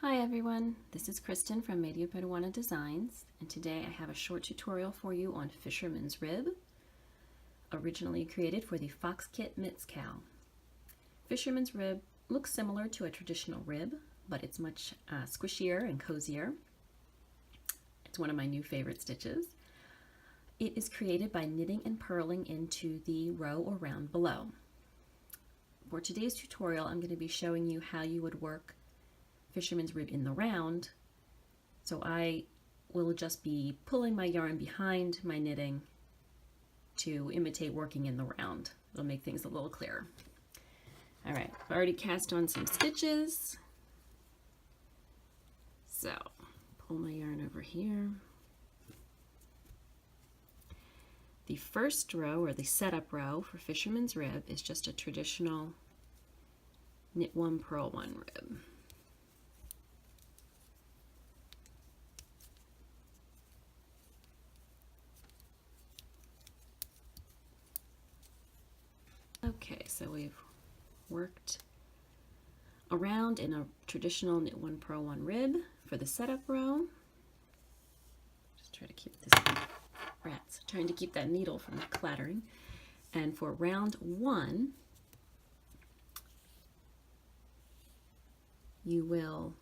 Hi everyone, this is Kristen from Media Peruana Designs, and today I have a short tutorial for you on Fisherman's Rib, originally created for the Fox Kit Mitts cow. Fisherman's Rib looks similar to a traditional rib, but it's much squishier and cozier. It's one of my new favorite stitches. It is created by knitting and purling into the row or round below. For today's tutorial, I'm going to be showing you how you would work Fisherman's Rib in the round. So I will just be pulling my yarn behind my knitting to imitate working in the round. It'll make things a little clearer. All right, I've already cast on some stitches. So pull my yarn over here. The first row, or the setup row for Fisherman's Rib, is just a traditional knit one, purl one rib. Okay, so we've worked around in a traditional knit one, purl one rib for the setup row. Just try to keep this trying to keep that needle from clattering. And for round one, you will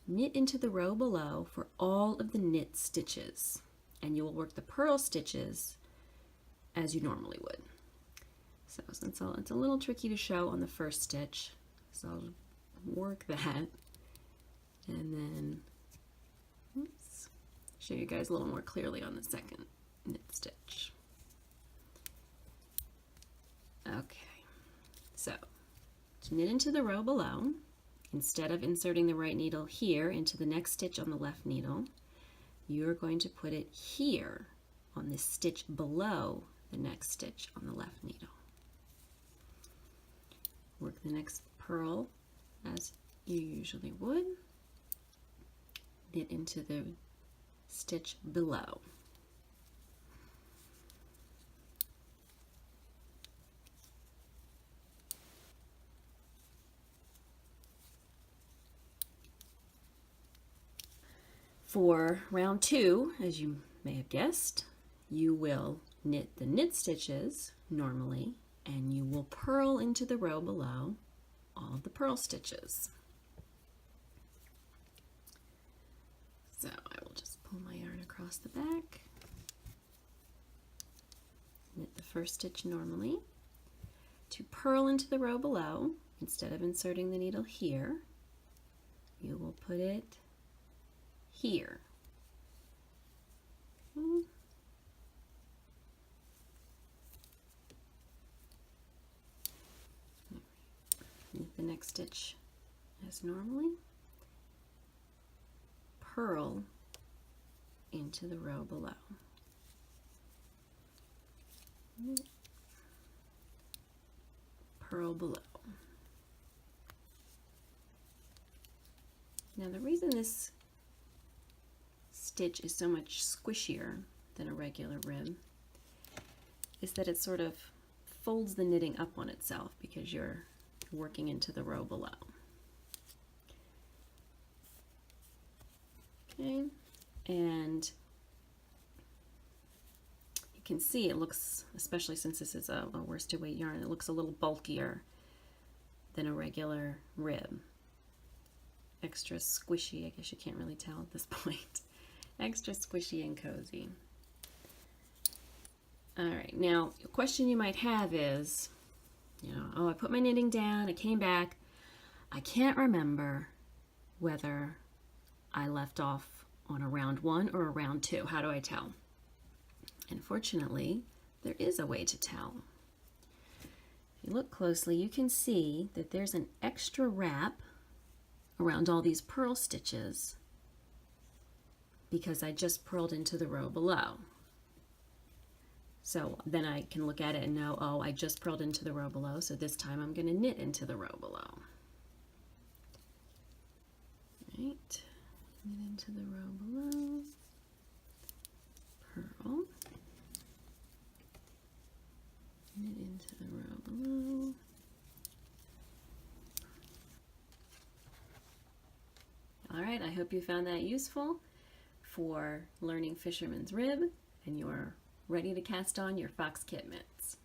knit into the row below for all of the knit stitches, and you will work the purl stitches as you normally would. So since it's a little tricky to show on the first stitch, so I'll work that and then show you guys a little more clearly on the second knit stitch. Okay, so to knit into the row below, instead of inserting the right needle here into the next stitch on the left needle, you're going to put it here on this stitch below the next stitch on the left needle. Work the next purl as you usually would. Knit into the stitch below. For round two, as you may have guessed, you will knit the knit stitches normally, and you will purl into the row below all of the purl stitches. So I will just pull my yarn across the back, knit the first stitch normally. To purl into the row below, instead of inserting the needle here, you will put it here. Knit the next stitch as normally. Purl into the row below. Purl below. Now the reason this stitch is so much squishier than a regular rib is that it sort of folds the knitting up on itself because you're working into the row below. Okay, and you can see it looks, especially since this is a worsted weight yarn, it looks a little bulkier than a regular rib. Extra squishy, I guess you can't really tell at this point. Extra squishy and cozy. All right, now a question you might have is, oh, I put my knitting down, I came back, I can't remember whether I left off on a round one or a round two. How do I tell? And fortunately, there is a way to tell. If you look closely, you can see that there's an extra wrap around all these purl stitches because I just purled into the row below. So then I can look at it and know, oh, I just purled into the row below, so this time I'm going to knit into the row below. Right, knit into the row below, purl, knit into the row below, hope you found that useful for learning fisherman's rib and you're ready to cast on your fox kit mitts.